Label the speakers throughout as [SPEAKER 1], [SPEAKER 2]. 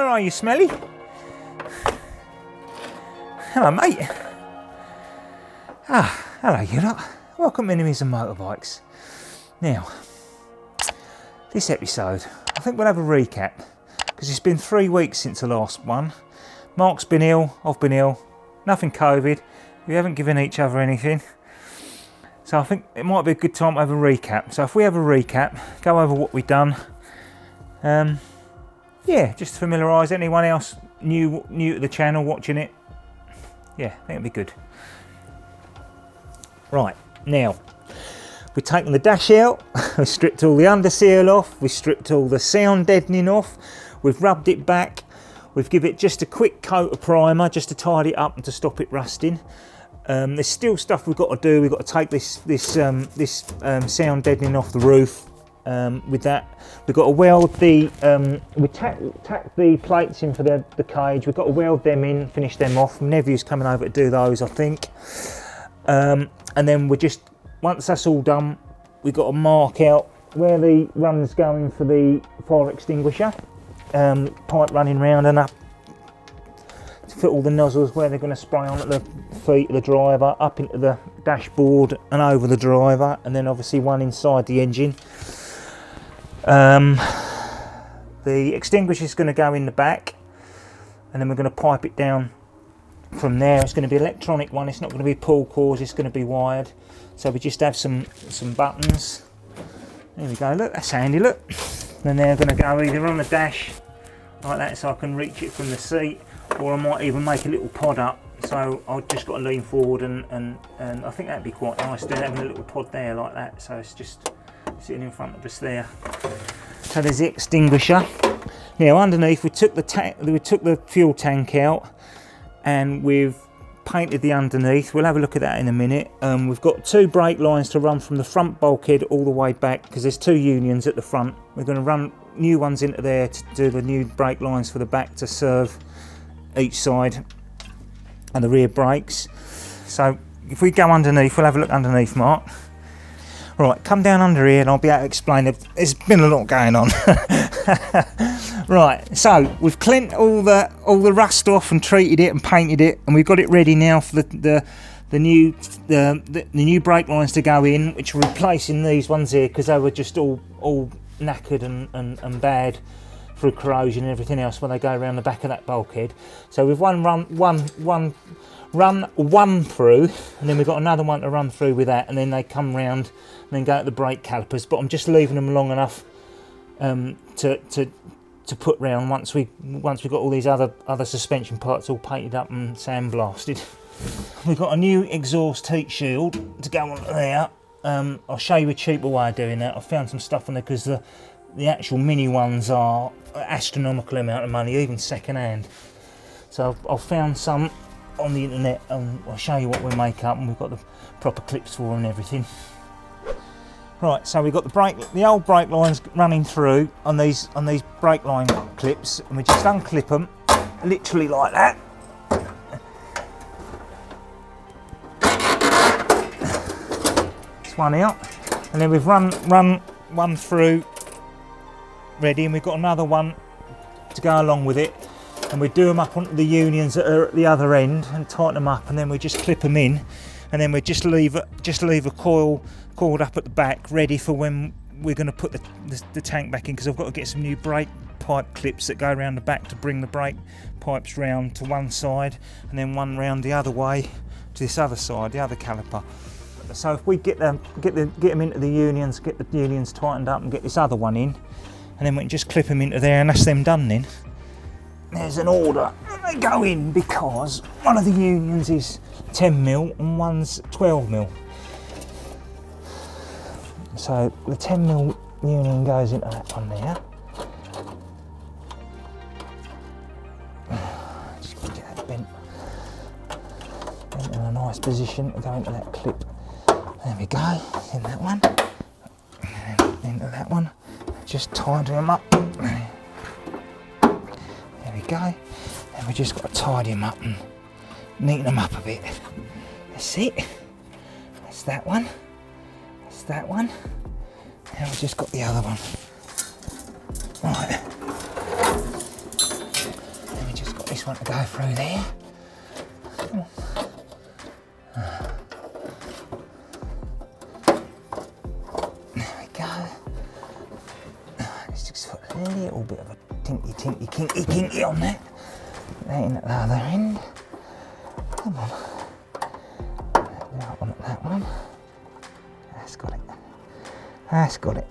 [SPEAKER 1] are you, Smelly? Hello, mate. Ah, hello, you lot. Welcome to Minis and Motorbikes. Now, this episode, I think we'll have a recap, because it's been 3 weeks since the last one. Mark's been ill, I've been ill, nothing COVID, we haven't given each other anything. So I think it might be a good time to have a recap. So if we have a recap, go over what we've done. Yeah, just to familiarise anyone else new to the channel watching it. Yeah, I think it'd be good. Right, now, we've taken the dash out, we've stripped all the underseal off, we've stripped all the sound deadening off, we've rubbed it back, we've given it just a quick coat of primer just to tidy it up and to stop it rusting. There's still stuff we've got to do. We've got to take this sound deadening off the roof. With that, we've got to weld the we tack the plates in for the cage. We've got to weld them in, finish them off. My nephew's coming over to do those, I think. And then we're just, once that's all done, we've got to mark out where the run's going for the fire extinguisher. Pipe running round and up to fit all the nozzles where they're going to spray on at the feet of the driver, up into the dashboard and over the driver, and then obviously one inside the engine. The extinguisher is going to go in the back, and then we're going to pipe it down from there. It's going to be an electronic one, it's not going to be pull cords, it's going to be wired. So we just have some buttons. There we go, look, that's handy, look. And they're going to go either on the dash like that so I can reach it from the seat, or I might even make a little pod up, so I've just got to lean forward and I think that'd be quite nice, then having a little pod there like that, so it's just sitting in front of us there. So there's the extinguisher. Now underneath we took the fuel tank out and we've painted the underneath. We'll have a look at that in a minute. We've got 2 brake lines to run from the front bulkhead all the way back, because there's 2 unions at the front. We're going to run new ones into there to do the new brake lines for the back to serve each side and the rear brakes. So if we go underneath, we'll have a look underneath, Mark. Right, come down under here and I'll be able to explain it. There's been a lot going on. Right, so we've cleaned all the rust off and treated it and painted it, and we've got it ready now for the new brake lines to go in, which are replacing these ones here because they were just all knackered and bad through corrosion and everything else when they go around the back of that bulkhead. So we've run one through, and then we've got another one to run through with that, and then they come round and then go at the brake calipers. But I'm just leaving them long enough to put round once we got all these other suspension parts all painted up and sandblasted. We've got a new exhaust heat shield to go on there. I'll show you a cheaper way of doing that. I found some stuff on there because the actual mini ones are an astronomical amount of money, even second hand. So I've found some on the internet, and I'll show you what we make up, and we've got the proper clips for and everything. Right, so we've got the old brake lines running through on these brake line clips, and we just unclip them literally like that. This one out, and then we've run one through ready, and we've got another one to go along with it, and we do them up onto the unions that are at the other end and tighten them up, and then we just clip them in, and then we just leave a coiled up at the back ready for when we're going to put the tank back in, because I've got to get some new brake pipe clips that go around the back to bring the brake pipes round to one side and then one round the other way to this other side, the other caliper. So if we get them into the unions, get the unions tightened up and get this other one in, and then we can just clip them into there, and that's them done then. There's an order, and they go in because one of the unions is 10mm and one's 12mm. So the 10mm union goes into that one there. Just get that bent in a nice position to go into that clip. There we go, in that one, and then into that one. Just tidy them up. There we go. And we just got to tidy them up and neaten them up a bit. That's it. That's that one. That's that one. And we've just got the other one. Right. this one to go through there. Come on. There we go. Let's just put a little bit of a kinky on that. Put that in at the other end. Come on. That one at that one. That's got it. That's got it.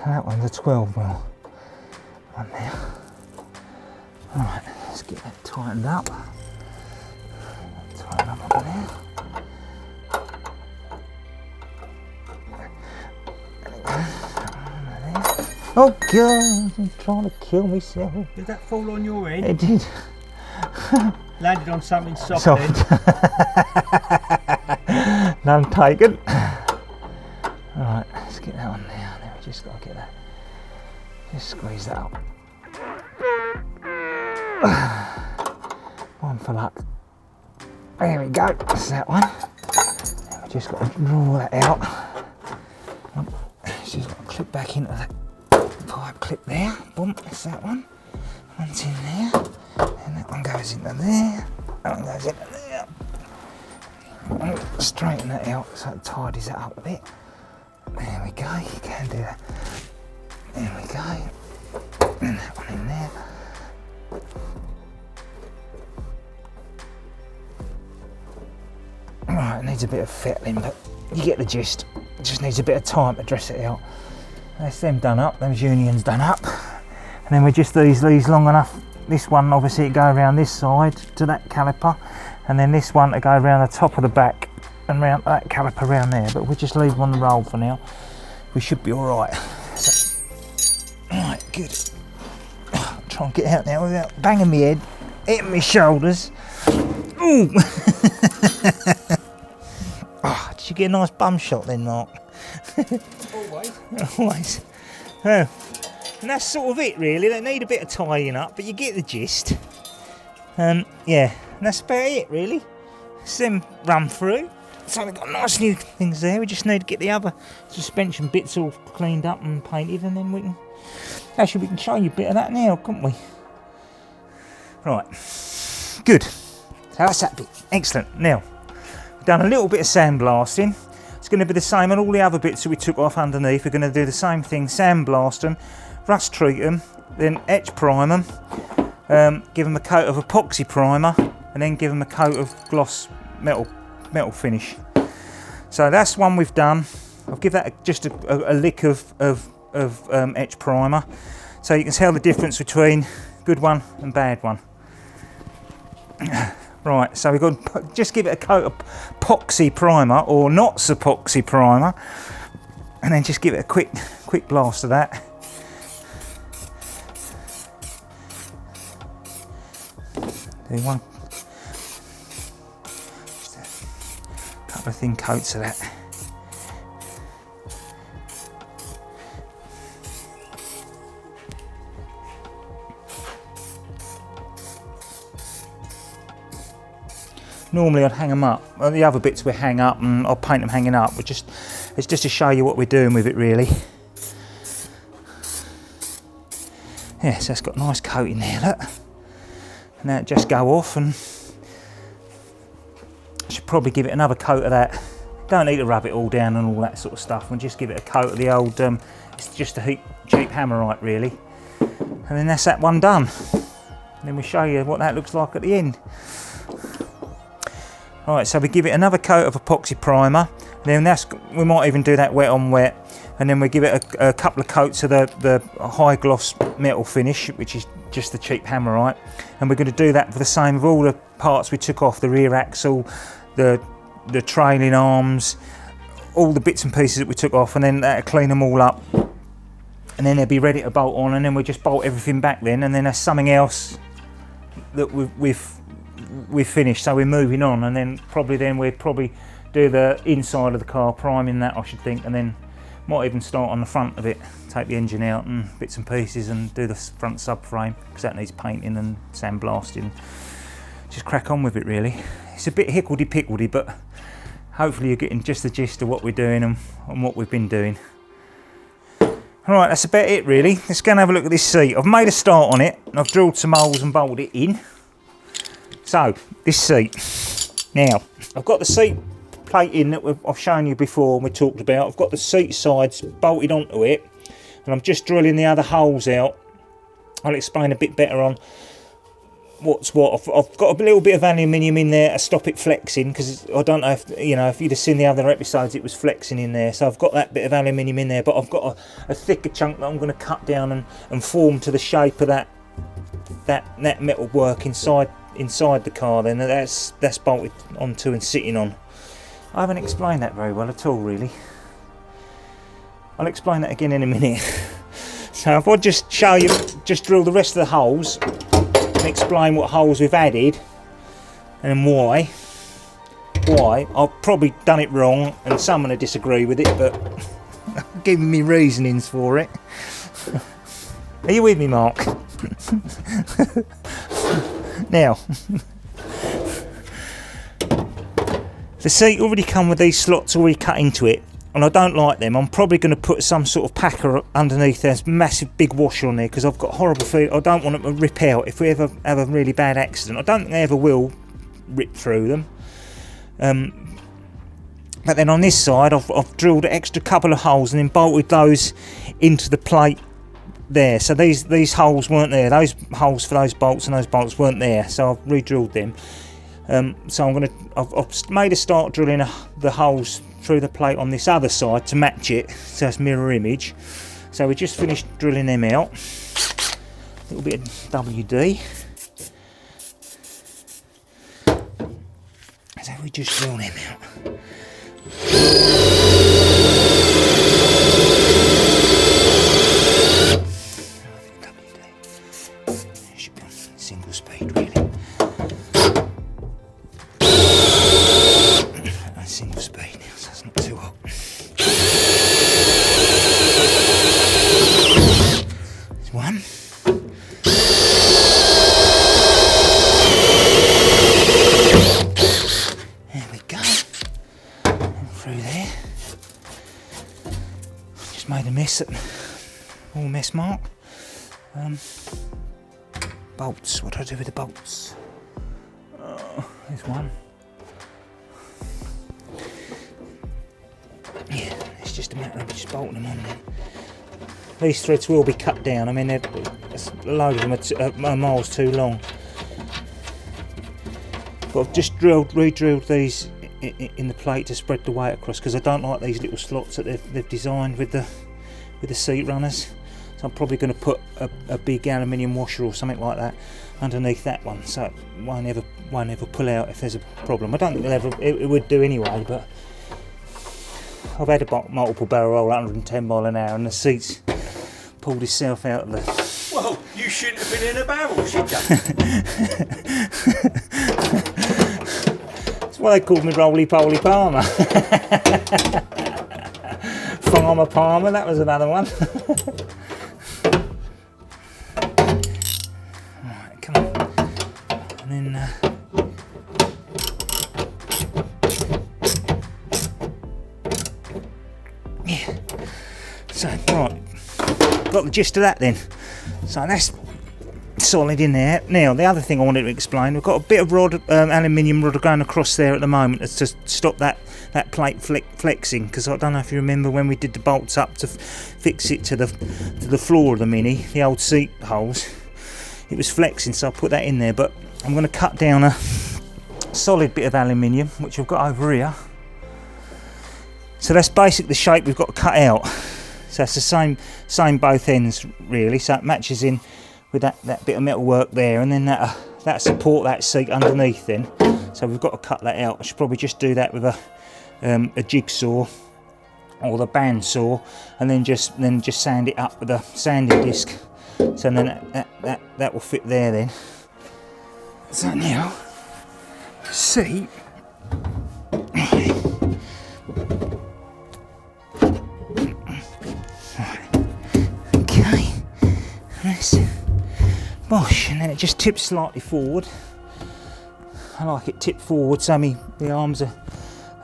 [SPEAKER 1] And that one's a 12mm one there. Alright, let's get that tightened up. Tighten up over there. Oh God, I'm trying to kill myself.
[SPEAKER 2] Did that fall on your end?
[SPEAKER 1] It did.
[SPEAKER 2] Landed on something soft,
[SPEAKER 1] Soft. None taken. Alright, let's get that on there. Then we just got to get that. Just squeeze that up. One for luck. There we go. That's that one. Then we just got to draw that out. It's just got to clip back into that pipe clip there. Boom, that's that one. One's in there. And that one goes into there. That one goes into there. Straighten that out so it tidies it up a bit. There we go, you can do that. There we go. And that one in there. Right, it needs a bit of fettling, but you get the gist. It just needs a bit of time to dress it out. That's them done up, those unions done up. And then we just these long enough. This one obviously to go around this side to that caliper, and then this one to go around the top of the back and round that caliper around there. But we'll just leave them on the roll for now. We should be all right. So, right, good. Try and get out now without banging my head, hitting my shoulders. Ooh! Oh, did you get a nice bum shot then, Mark?
[SPEAKER 2] Always.
[SPEAKER 1] Always. Oh. And that's sort of it really. They need a bit of tidying up, but you get the gist. Yeah, and that's about it really. It's them run through. So we've got nice new things there. We just need to get the other suspension bits all cleaned up and painted, and then we can... Actually, we can show you a bit of that now, couldn't we? Right. Good. So that's that bit. Excellent. Now, we've done a little bit of sandblasting. It's going to be the same on all the other bits that we took off underneath. We're going to do the same thing, sandblast them, rust treat them, then etch prime them, give them a coat of epoxy primer, and then give them a coat of gloss metal finish. So that's one we've done. I'll give that just a lick of etch primer, so you can tell the difference between good one and bad one. Right, so we've got to just give it a coat of epoxy primer or not epoxy primer, and then just give it a quick blast of that. Do one, just a couple of thin coats of that. Normally I'd hang them up. Well, the other bits we hang up, and I'll paint them hanging up. It's just to show you what we're doing with it, really. Yeah, so it's got a nice coat in there, look. And now it just go off, and I should probably give it another coat of that. Don't need to rub it all down and all that sort of stuff, and just give it a coat of the old, it's just a cheap hammerite, really. And then that's that one done. And then we'll show you what that looks like at the end. Alright, so we give it another coat of epoxy primer, then we might even do that wet on wet, and then we give it a couple of coats of the high gloss metal finish, which is just the cheap hammerite, and we're going to do that for the same with all the parts we took off, the rear axle, the trailing arms, all the bits and pieces that we took off, and then that'll clean them all up, and then they'll be ready to bolt on, and then we'll just bolt everything back then, and then there's something else that we've finished, so we're moving on, and then we'll probably do the inside of the car, priming that, I should think, and then might even start on the front of it, take the engine out and bits and pieces, and do the front subframe, because that needs painting and sandblasting. Just crack on with it, really. It's a bit hickledy-pickledy, but hopefully you're getting just the gist of what we're doing and what we've been doing. Right, that's about it really. Let's go and have a look at this seat. I've made a start on it and I've drilled some holes and bolted it in. So, this seat. Now, I've got the seat plating that I've shown you before and we talked about. I've got the seat sides bolted onto it and I'm just drilling the other holes out. I'll explain a bit better on what's what. I've got a little bit of aluminium in there to stop it flexing, because I don't know if you know, if you'd have seen the other episodes, it was flexing in there. So I've got that bit of aluminium in there, but I've got a thicker chunk that I'm going to cut down and form to the shape of that metal work inside the car. Then that's bolted onto and sitting on. I haven't explained that very well at all, really. I'll explain that again in a minute. So if I just show you, just drill the rest of the holes and explain what holes we've added and why. I've probably done it wrong and someone will disagree with it, but giving me reasonings for it. Are you with me, Mark? Now, the seat already come with these slots already cut into it, and I don't like them. I'm probably going to put some sort of packer underneath. There's a massive big washer on there because I've got horrible feeling. I don't want them to rip out if we ever have a really bad accident. I don't think they ever will rip through them. But then on this side, I've drilled an extra couple of holes and then bolted those into the plate there. So these holes weren't there. Those holes for those bolts and those bolts weren't there. So I've re-drilled them. So I've made a start drilling the holes through the plate on this other side to match it, so it's mirror image. So we just finished drilling them out. A little bit of WD. So we just drill them out. WD. Should be on single speed, really. Single speed now, so it's not too hot. There's one. There we go. And through there. Just made a mess all mess mark. Bolts. What do I do with the bolts? There's one. Yeah, it's just a matter of just bolting them on then. These threads will be cut down. I mean, a load of them are miles too long. But I've just re-drilled these in the plate to spread the weight across, because I don't like these little slots that they've designed with the seat runners. So I'm probably going to put a big aluminium washer or something like that underneath that one, so it won't ever pull out if there's a problem. I don't think it would do anyway, but I've had a multiple barrel roll 110 mile an hour and the seat's pulled itself out of the...
[SPEAKER 2] Well, you shouldn't have been in a barrel, should you?
[SPEAKER 1] That's why they called me Roly-Poly Palmer. Farmer Palmer, that was another one. Right, come on. And then... So, right, got the gist of that then. So that's solid in there. Now, the other thing I wanted to explain, we've got a bit of aluminium rod going across there at the moment to stop that plate flexing, because I don't know if you remember when we did the bolts up to fix it to the floor of the Mini, the old seat holes, it was flexing, so I put that in there. But I'm going to cut down a solid bit of aluminium, which I've got over here. So that's basically the shape we've got to cut out. So it's the same both ends really, so it matches in with that bit of metal work there, and then that support that seat underneath then. So we've got to cut that out. I should probably just do that with a jigsaw or the bandsaw, and then just sand it up with a sanding disc. So then that will fit there then. So now, seat. Bosh, and then it just tips slightly forward. I like it tipped forward so the arms are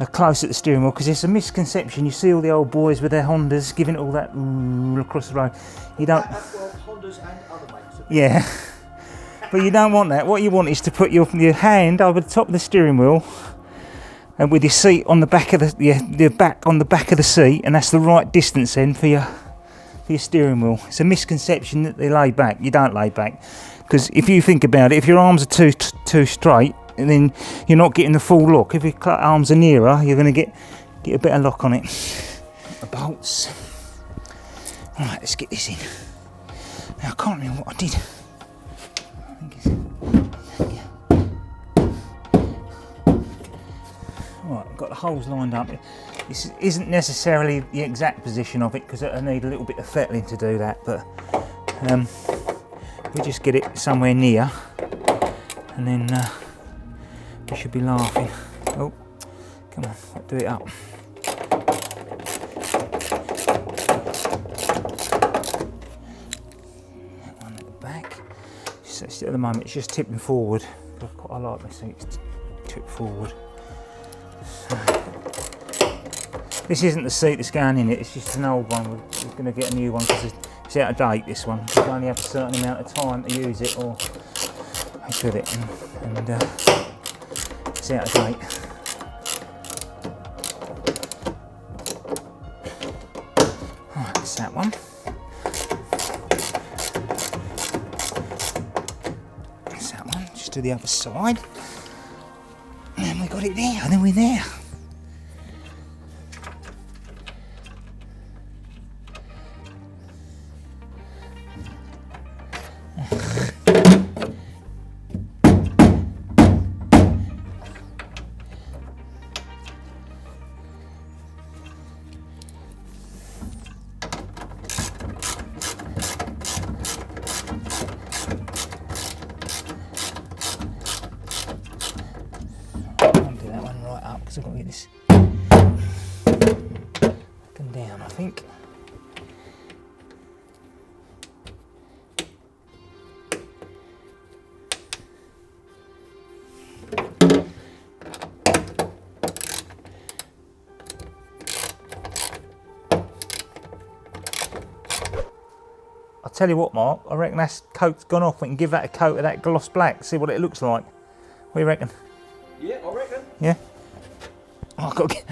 [SPEAKER 1] close at the steering wheel, because it's a misconception. You see all the old boys with their Hondas giving it all that across the road. You don't.
[SPEAKER 3] Well, Hondas and other makes.
[SPEAKER 1] Yeah, but you don't want that. What you want is to put your hand over the top of the steering wheel, and with your seat on the back of the back on the back of the seat, and that's the right distance then for your steering wheel. It's a misconception that they lay back. You don't lay back, because if you think about it, if your arms are too straight, and then you're not getting the full lock. If your arms are nearer, you're going to get a better lock on it. The bolts. Right, let's get this in. Now I can't remember what I did. I think it's. Right, I've got the holes lined up. This isn't necessarily the exact position of it, because I need a little bit of fettling to do that, but we just get it somewhere near, and then we should be laughing. Oh, come on, do it up. That one at the back. So at the moment it's just tipping forward. I like my seats tip forward. So, this isn't the seat that's going in it, it's just an old one. We're going to get a new one because it's out of date, this one. You only have a certain amount of time to use it or with it, and it's out of date. Right, that's that one. That's that one. Just do the other side. And then we got it there, and then we're there. I've got to get this back and down, I think. I'll tell you what, Mark, I reckon that coat's gone off. We can give that a coat of that gloss black, see what it looks like. What do you reckon?
[SPEAKER 3] Yeah, I reckon.
[SPEAKER 1] Yeah? Oh, I've got to get...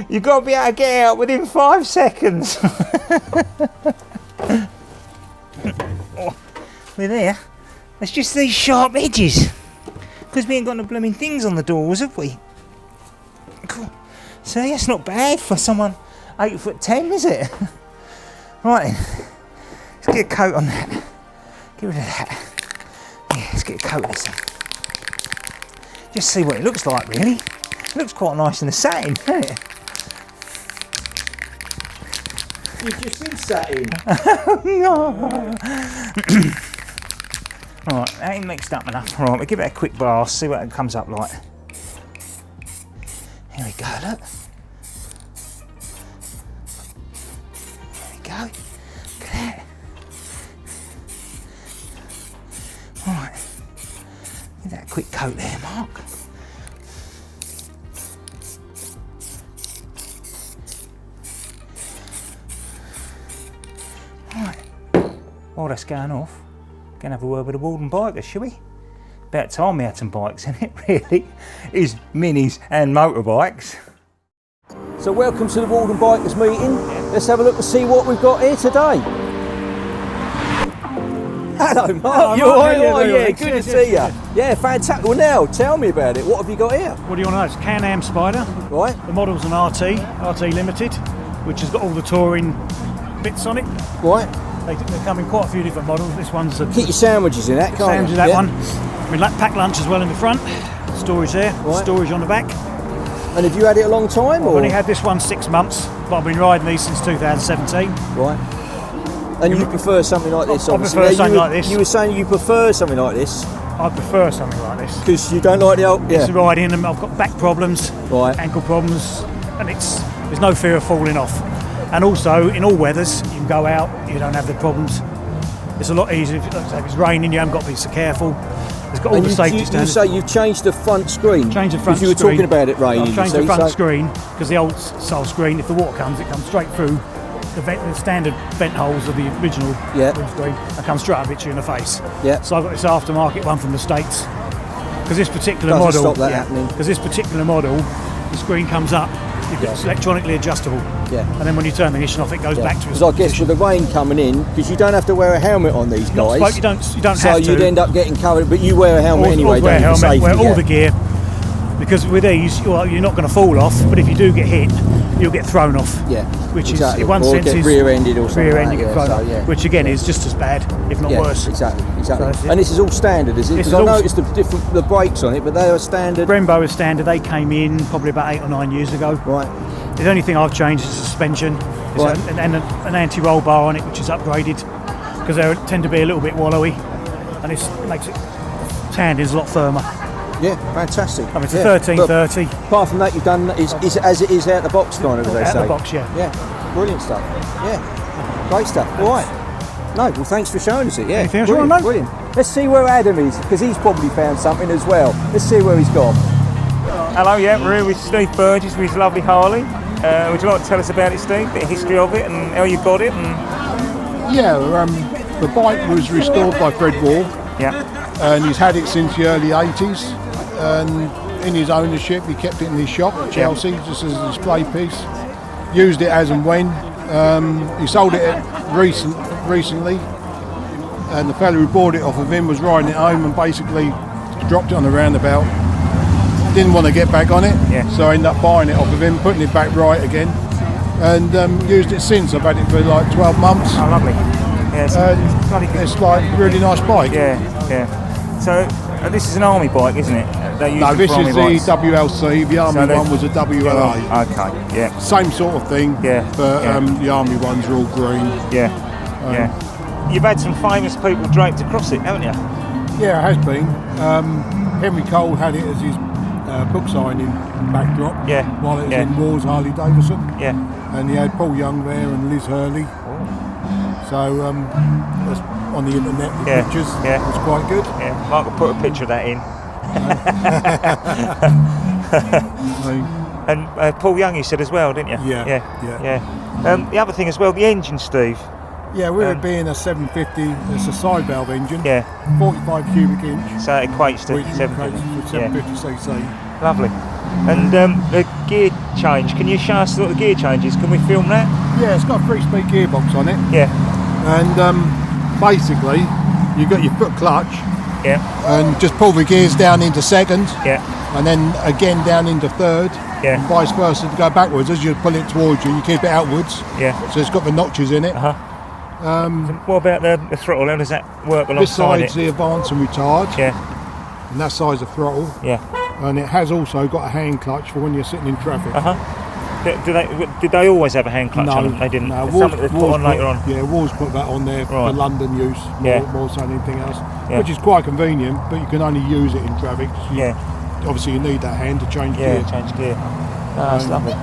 [SPEAKER 1] You've got to be able to get out within 5 seconds. Oh, we're there. It's just these sharp edges. Because we ain't got no blooming things on the doors, have we? Cool. So that's not bad for someone 8'10", is it? Right then. Let's get a coat on that. Get rid of that. Yeah, let's get a coat of this one. Just see what it looks like, really. It looks quite nice in the satin, doesn't it?
[SPEAKER 3] You've just been satin.
[SPEAKER 1] No. Alright, that ain't mixed up enough. Alright, we'll give it a quick blast, see what it comes up like. Here we go, look. There we go. Look at that. Right. Give that a quick coat there, Mark. Right. While that's going off, going to have a word with the Walden bikers, shall we? About time we had some bikes in it, really. Is minis and motorbikes.
[SPEAKER 3] So welcome to the Walden Bikers meeting. Let's have a look and see what we've got here today. Hello, Mark. You're right. Oh, yeah, good to see you. Yeah, fantastic. Well, now tell me about it. What have you got here?
[SPEAKER 4] What do you want to know? It's Can-Am Spider.
[SPEAKER 3] Right.
[SPEAKER 4] The model's an RT Limited, which has got all the touring bits on it.
[SPEAKER 3] Right.
[SPEAKER 4] They come in quite a few different models. This one's a
[SPEAKER 3] Keep your sandwiches in that, can't
[SPEAKER 4] sandwich
[SPEAKER 3] you?
[SPEAKER 4] that one. I mean, pack lunch as well in the front. Storage there.
[SPEAKER 3] Right.
[SPEAKER 4] Storage on the back.
[SPEAKER 3] And have you had it a long time?
[SPEAKER 4] I've
[SPEAKER 3] or?
[SPEAKER 4] only had this one 6 months, but I've been riding these since 2017.
[SPEAKER 3] Right. And you prefer something like this,
[SPEAKER 4] I
[SPEAKER 3] obviously.
[SPEAKER 4] prefer something like this.
[SPEAKER 3] You were saying you prefer something like this.
[SPEAKER 4] I prefer something like this.
[SPEAKER 3] Because you don't like the old...
[SPEAKER 4] It's
[SPEAKER 3] Yeah.
[SPEAKER 4] riding, and I've got back problems,
[SPEAKER 3] Right.
[SPEAKER 4] ankle problems, and there's no fear of falling off. And also, in all weathers, you can go out, you don't have the problems. It's a lot easier if it's raining, you haven't got to be so careful. It's got all the safety standards.
[SPEAKER 3] You say you've changed the front screen.
[SPEAKER 4] Changed the front
[SPEAKER 3] screen. You were talking about it raining.
[SPEAKER 4] I've changed the front screen because the old style screen, if the water comes, it comes straight through the standard vent holes of the original windscreen. It comes straight up at you in the face.
[SPEAKER 3] Yeah.
[SPEAKER 4] So I've got this aftermarket one from the States. Because this particular
[SPEAKER 3] Doesn't
[SPEAKER 4] model,
[SPEAKER 3] stop that happening.
[SPEAKER 4] Because this particular model, the screen comes up. It's electronically adjustable. Yeah. And then when you turn the ignition off, it goes back to its
[SPEAKER 3] Because I guess with the rain coming in, because you don't have to wear a helmet on these guys.
[SPEAKER 4] You don't have to.
[SPEAKER 3] So you'd end up getting covered, but you wear a helmet anyway.
[SPEAKER 4] Wear a helmet, wear all the gear. Because with these, you're not going to fall off, but if you do get hit, you'll get thrown off.
[SPEAKER 3] Yeah.
[SPEAKER 4] Which
[SPEAKER 3] exactly.
[SPEAKER 4] is, in one
[SPEAKER 3] or
[SPEAKER 4] sense,
[SPEAKER 3] get
[SPEAKER 4] is
[SPEAKER 3] rear-ended or something.
[SPEAKER 4] Which again is just as bad, if not worse.
[SPEAKER 3] Exactly.
[SPEAKER 4] So
[SPEAKER 3] and this is all standard, is it? Because I noticed the brakes on it, but they are standard.
[SPEAKER 4] Brembo is standard. They came in probably about 8 or 9 years ago.
[SPEAKER 3] Right.
[SPEAKER 4] The only thing I've changed is suspension. There's an anti-roll bar on it, which is upgraded because they tend to be a little bit wallowy, and it makes it tandem is a lot firmer.
[SPEAKER 3] Yeah, fantastic.
[SPEAKER 4] I mean, it's a 1330.
[SPEAKER 3] Apart from that, you've done is as it is out the box, kind of, as they say.
[SPEAKER 4] Out the box, yeah.
[SPEAKER 3] Yeah, brilliant stuff. Yeah, great stuff. All right. No, well, thanks for showing us it. Yeah,
[SPEAKER 4] anything else you want to know?
[SPEAKER 3] Brilliant. Let's see where Adam is, because he's probably found something as well. Let's see where he's gone.
[SPEAKER 1] Hello, yeah, we're here with Steve Burgess with his lovely Harley. Would you like to tell us about it, Steve? A bit of history of it and how you got it?
[SPEAKER 5] The bike was restored by Fred Wall.
[SPEAKER 1] Yeah.
[SPEAKER 5] And he's had it since the early 80s. And in his ownership, he kept it in his shop at Chelsea, just as a display piece. Used it as and when. He sold it recently. And the fellow who bought it off of him was riding it home and basically dropped it on the roundabout. Didn't want to get back on it, so I ended up buying it off of him, putting it back right again, and used it since. I've had it for like 12 months.
[SPEAKER 1] Oh, lovely. Yeah,
[SPEAKER 5] it's like a really nice bike.
[SPEAKER 1] Yeah. So this is an army bike, isn't it?
[SPEAKER 5] No, this is the WLC. The army one was a WLA.
[SPEAKER 1] Okay, yeah.
[SPEAKER 5] Same sort of thing.
[SPEAKER 1] Yeah.
[SPEAKER 5] But the army ones are all green.
[SPEAKER 1] Yeah. You've had some famous people draped across it, haven't you?
[SPEAKER 5] Yeah, it has been. Henry Cole had it as his book signing backdrop while it was in Wars Harley Davidson.
[SPEAKER 1] Yeah.
[SPEAKER 5] And he had Paul Young there and Liz Hurley. So that's on the internet, the pictures. Yeah. It was quite good.
[SPEAKER 1] Yeah. Mark will put a picture of that in. And Paul Young, you said as well, didn't you?
[SPEAKER 5] Yeah.
[SPEAKER 1] The other thing as well, the engine, Steve.
[SPEAKER 5] Yeah, with it being a 750, it's a side valve engine.
[SPEAKER 1] Yeah.
[SPEAKER 5] 45 cubic inch.
[SPEAKER 1] So it equates to
[SPEAKER 5] 750cc.
[SPEAKER 1] Lovely. And the gear change, can you show us what the gear change is? Can we film that?
[SPEAKER 5] Yeah, it's got a 3-speed gearbox on it.
[SPEAKER 1] Yeah.
[SPEAKER 5] And basically, you've got your foot clutch.
[SPEAKER 1] Yeah.
[SPEAKER 5] And just pull the gears down into second.
[SPEAKER 1] Yeah.
[SPEAKER 5] And then again down into third.
[SPEAKER 1] Yeah.
[SPEAKER 5] And vice versa to go backwards. As you pull it towards you, you keep it outwards.
[SPEAKER 1] Yeah.
[SPEAKER 5] So it's got the notches in it.
[SPEAKER 1] What about the throttle? How does that work alongside
[SPEAKER 5] Besides the advance and retard.
[SPEAKER 1] Yeah.
[SPEAKER 5] And that size of throttle.
[SPEAKER 1] Yeah.
[SPEAKER 5] And it has also got a hand clutch for when you're sitting in traffic.
[SPEAKER 1] Did they always have a hand clutch on them? They didn't.
[SPEAKER 5] No,
[SPEAKER 1] something they put on later on.
[SPEAKER 5] Yeah, Walls put that on there for London use more so than anything else, which is quite convenient. But you can only use it in traffic. Obviously, you need that hand to change gear.
[SPEAKER 1] Yeah, change gear. That's lovely.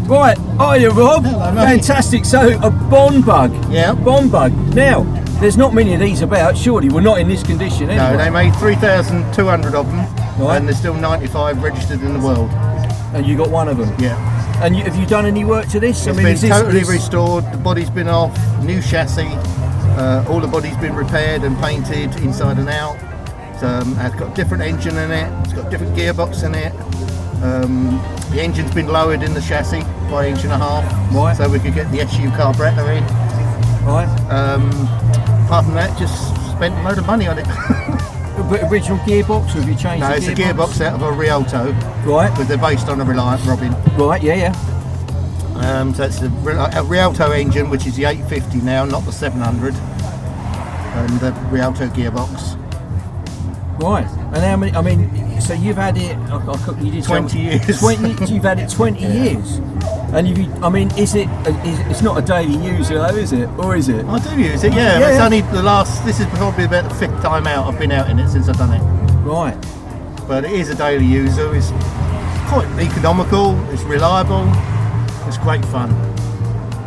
[SPEAKER 3] Right, hiya Rob.
[SPEAKER 6] Hello,
[SPEAKER 3] fantastic. So a Bond bug.
[SPEAKER 6] Yeah.
[SPEAKER 3] Bond bug. Now, there's not many of these about, surely. We're not in this condition anyway.
[SPEAKER 6] No, they made 3,200 of them, and there's still 95 registered in the world.
[SPEAKER 3] And you got one of them?
[SPEAKER 6] Yeah.
[SPEAKER 3] And have you done any work to this?
[SPEAKER 6] It's been totally restored, the body's been off, new chassis, all the body's been repaired and painted inside and out. It's got a different engine in it, it's got a different gearbox in it. The engine's been lowered in the chassis by 1.5 inches,
[SPEAKER 3] right,
[SPEAKER 6] so we could get the SU carburettor in.
[SPEAKER 3] Right.
[SPEAKER 6] Apart from that, just spent a load of money on it.
[SPEAKER 3] But original gearbox, or have you changed
[SPEAKER 6] No,
[SPEAKER 3] the
[SPEAKER 6] it's a gearbox out of a Rialto.
[SPEAKER 3] Right.
[SPEAKER 6] Because they're based on a Reliant Robin.
[SPEAKER 3] Right, yeah.
[SPEAKER 6] So it's a Rialto engine, which is the 850 now, not the 700. And the Rialto gearbox.
[SPEAKER 3] Right. And how many, I mean, So you've had it. You did
[SPEAKER 6] 20 years.
[SPEAKER 3] 20. You've had it 20 years, and I mean, is it? It's not a daily user, though, is it? Or is it?
[SPEAKER 6] I do use it, yeah. It's only this is probably about the 5th time out I've been out in it since I've done it.
[SPEAKER 3] Right.
[SPEAKER 6] But it is a daily user. It's quite economical. It's reliable. It's great fun.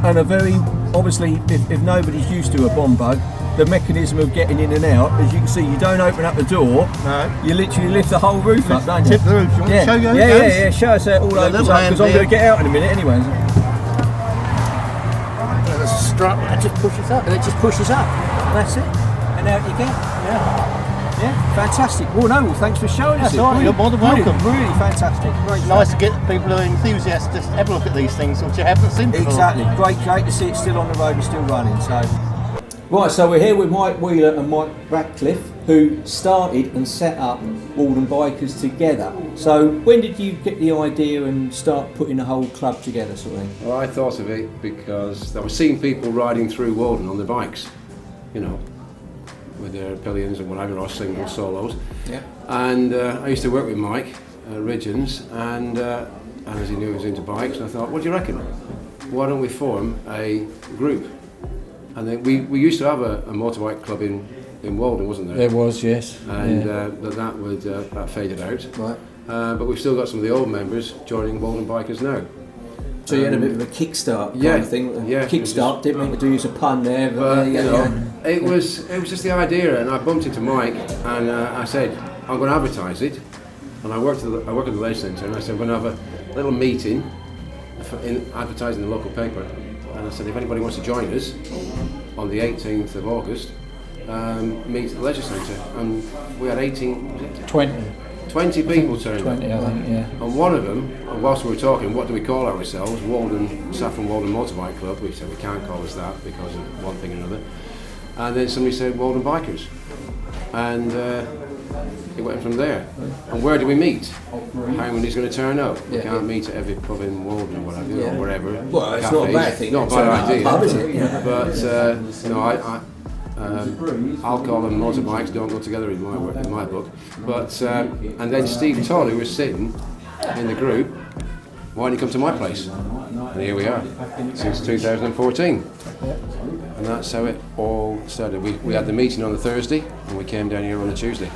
[SPEAKER 3] And a very obviously, if nobody's used to a bomb bug, the mechanism of getting in and out, as you can see, you don't open up the door.
[SPEAKER 6] No.
[SPEAKER 3] You literally lift the whole roof up, don't you?
[SPEAKER 6] Tip the roof. Do you want me to show you how it
[SPEAKER 3] Yeah,
[SPEAKER 6] goes?
[SPEAKER 3] yeah. Show us how it all opens up, because I'm going to get out in a minute anyway.
[SPEAKER 6] There's a strap.
[SPEAKER 3] It just pushes up. And it just pushes up. That's it. And out you get. Yeah. Yeah. Fantastic. Well, thanks for showing us.
[SPEAKER 6] That's all right. You're more than welcome.
[SPEAKER 3] Really fantastic. Great.
[SPEAKER 6] It's nice to get people who are enthusiasts to have a look at these things, which you haven't seen before.
[SPEAKER 3] Exactly. Great to see it still on the road and still running. So. Right, so we're here with Mike Wheeler and Mike Ratcliffe, who started and set up Walden Bikers together. So when did you get the idea and start putting the whole club together, sort of thing?
[SPEAKER 7] Well, I thought of it because I was seeing people riding through Walden on their bikes, you know, with their pillions and whatever, or single solos.
[SPEAKER 3] Yeah.
[SPEAKER 7] And I used to work with Mike Ridgens, and as he knew he was into bikes, and I thought, what do you reckon? Why don't we form a group? And then we used to have a motorbike club in Walden, wasn't there?
[SPEAKER 8] There was, yes.
[SPEAKER 7] And that faded out.
[SPEAKER 3] Right.
[SPEAKER 7] But we've still got some of the old members joining Walden Bikers now.
[SPEAKER 3] So you had a bit of a kickstart kind of thing.
[SPEAKER 7] Yeah.
[SPEAKER 3] Kickstart, didn't mean to use a pun there, but
[SPEAKER 7] it was just the idea, and I bumped into Mike, and I said, I'm going to advertise it. And I work at the Leisure Centre, and I said, we're going to have a little meeting in advertising the local paper. And I said, if anybody wants to join us on the 18th of August, meet at the Leisure Centre. And we had 20 people turned up.
[SPEAKER 8] 20, I think, yeah.
[SPEAKER 7] And one of them, whilst we were talking, what do we call ourselves? Saffron Walden Motorbike Club. We said we can't call us that because of one thing and another. And then somebody said Walden Bikers. And it went from there. And where do we meet? How many's going to turn up? We can't meet at every pub in Walden or whatever, or wherever.
[SPEAKER 3] Well, it's not a bad thing.
[SPEAKER 7] Not a bad idea.
[SPEAKER 3] Pub, is it?
[SPEAKER 7] But alcohol and motorbikes don't go together in my book. But and then Steve Toddy was sitting in the group. Why didn't you come to my place? And here we are since 2014. And that's how it all started. We had the meeting on the Thursday, and we came down here on the Tuesday.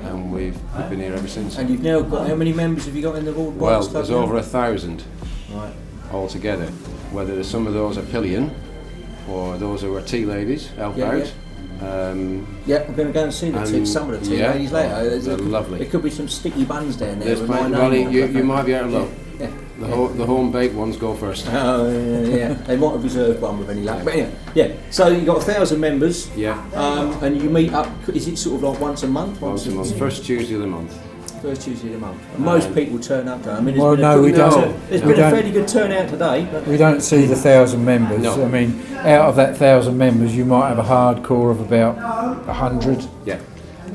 [SPEAKER 7] And we've been here ever since.
[SPEAKER 3] And you've now got, how many members have you got in the Walden
[SPEAKER 7] Well,
[SPEAKER 3] Bikes Club?
[SPEAKER 7] there's over 1,000
[SPEAKER 3] right.
[SPEAKER 7] altogether. Whether some of those are pillion, or those who are tea ladies, help out.
[SPEAKER 3] We're going to go and see some of the tea ladies later.
[SPEAKER 7] They're lovely.
[SPEAKER 3] There could be some sticky buns down there.
[SPEAKER 7] You might be able to look.
[SPEAKER 3] Yeah.
[SPEAKER 7] The home baked ones go first.
[SPEAKER 3] Oh, yeah. They might have reserved one with any luck. But anyway, yeah. So you've got 1,000 members.
[SPEAKER 7] Yeah.
[SPEAKER 3] And you meet up, is it sort of like once a month?
[SPEAKER 7] Once a month. First Tuesday of the month.
[SPEAKER 3] First Tuesday of the month. And most people turn up, though. I mean,
[SPEAKER 8] We don't.
[SPEAKER 3] There's been a fairly good turnout today. But
[SPEAKER 8] We don't see the 1,000 members.
[SPEAKER 7] No.
[SPEAKER 8] I mean, out of that 1,000 members, you might have a hardcore of about 100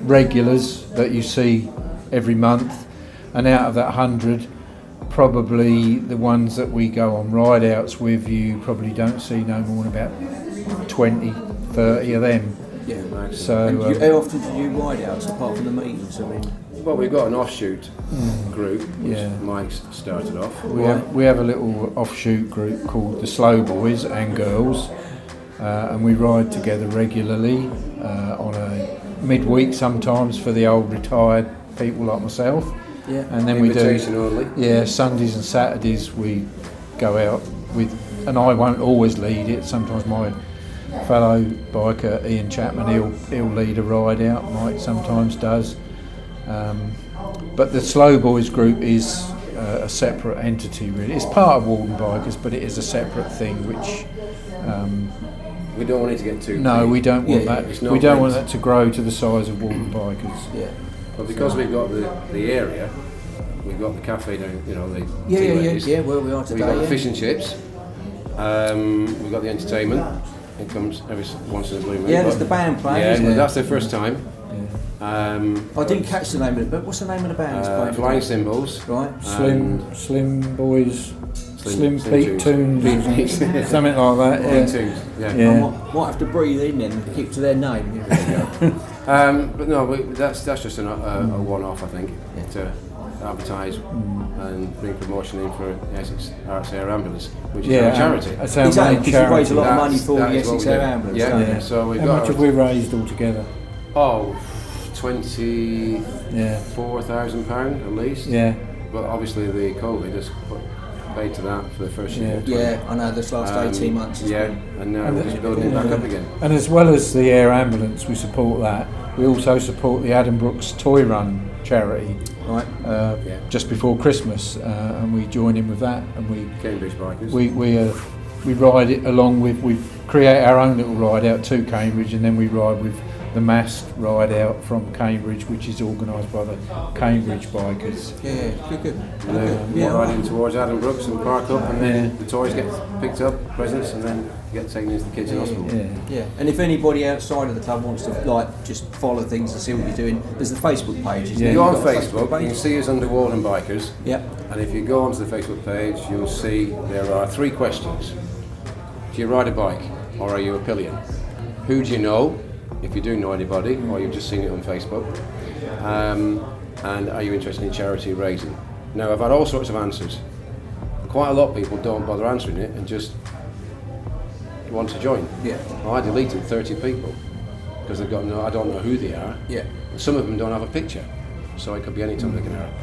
[SPEAKER 8] regulars that you see every month, and out of that 100, probably the ones that we go on ride outs with, you probably don't see no more than about 20, 30 of them.
[SPEAKER 3] Yeah.
[SPEAKER 8] So
[SPEAKER 3] and how often do you ride outs apart from the meetings? I mean,
[SPEAKER 7] well, we've got an offshoot group, which Mike's started off.
[SPEAKER 8] We have a little offshoot group called the Slow Boys and Girls, and we ride together regularly on a midweek sometimes for the old retired people like myself.
[SPEAKER 3] Yeah.
[SPEAKER 8] And then
[SPEAKER 7] Invitation only.
[SPEAKER 8] Yeah, Sundays and Saturdays we go out with, and I won't always lead it. Sometimes my fellow biker Ian Chapman, he'll lead a ride out. Mike sometimes does. But the Slow Boys group is a separate entity really. It's part of Walden Bikers, but it is a separate thing which
[SPEAKER 7] we don't want it to get too
[SPEAKER 8] no,
[SPEAKER 7] big.
[SPEAKER 8] we don't want that. We don't want that to grow to the size of Walden Bikers.
[SPEAKER 3] Yeah.
[SPEAKER 7] But because we've got the area, we've got the cafe down, you know, the
[SPEAKER 3] where we are today.
[SPEAKER 7] We've got the fish and chips. We've got the entertainment. It comes every once in a blue moon.
[SPEAKER 3] Yeah, there's the band playing.
[SPEAKER 7] Yeah,
[SPEAKER 3] isn't there?
[SPEAKER 7] that's their first time.
[SPEAKER 3] I didn't catch the name of it, but what's the name of the band? Playing
[SPEAKER 7] Flying Cymbals.
[SPEAKER 3] Right.
[SPEAKER 8] Slim Boys. Slim
[SPEAKER 7] Slim
[SPEAKER 8] Pete Tunes, something like that.
[SPEAKER 7] Tunes. Yeah.
[SPEAKER 3] I might have to breathe in and keep to their name.
[SPEAKER 7] But no, that's just a one-off, I think, to advertise and bring promotion in for Essex Arts Air Ambulance, which is our charity.
[SPEAKER 8] That's our
[SPEAKER 3] Exactly,
[SPEAKER 8] main
[SPEAKER 3] because you raise a
[SPEAKER 8] charity.
[SPEAKER 3] lot of money for
[SPEAKER 7] That
[SPEAKER 3] the
[SPEAKER 7] is what
[SPEAKER 3] Essex
[SPEAKER 7] we
[SPEAKER 3] Air
[SPEAKER 7] do.
[SPEAKER 3] Ambulance.
[SPEAKER 7] Yeah,
[SPEAKER 3] don't you?
[SPEAKER 7] yeah. So we've
[SPEAKER 8] How
[SPEAKER 7] got
[SPEAKER 8] much have we raised altogether?
[SPEAKER 7] 24,000 £4,000 at least.
[SPEAKER 8] Yeah.
[SPEAKER 7] But obviously the COVID has paid to that for the first year.
[SPEAKER 3] Yeah, I know, this last 18 months.
[SPEAKER 7] Yeah, and now we're just building it back up again.
[SPEAKER 8] And as well as the air ambulance, we support that. We also support the Adam Brooks Toy Run charity.
[SPEAKER 3] Right.
[SPEAKER 8] Just before Christmas, and we join in with that, and
[SPEAKER 7] Cambridge bikers.
[SPEAKER 8] we ride it along with, we create our own little ride out to Cambridge, and then we ride with the massed ride out from Cambridge, which is organised by the Cambridge bikers.
[SPEAKER 3] Yeah, good.
[SPEAKER 7] And then we're riding towards Adam Brooks and park up, and then the toys get picked up, presents, and then get taken into the kids' hospital.
[SPEAKER 3] Yeah, and if anybody outside of the club wants to just follow things and see what you're doing, there's the Facebook page. Isn't
[SPEAKER 7] You
[SPEAKER 3] it?
[SPEAKER 7] go on
[SPEAKER 3] You've got a
[SPEAKER 7] Facebook, you can see us under Walden Bikers.
[SPEAKER 3] Yep.
[SPEAKER 7] And if you go onto the Facebook page, you'll see there are 3 questions. Do you ride a bike, or are you a pillion? Who do you know, if you do know anybody, or you've just seen it on Facebook? And are you interested in charity raising? Now, I've had all sorts of answers. Quite a lot of people don't bother answering it and just want to join.
[SPEAKER 3] Yeah.
[SPEAKER 7] Well, I deleted 30 people because they've got I don't know who they are.
[SPEAKER 3] Yeah.
[SPEAKER 7] Some of them don't have a picture, so it could be any time they can error.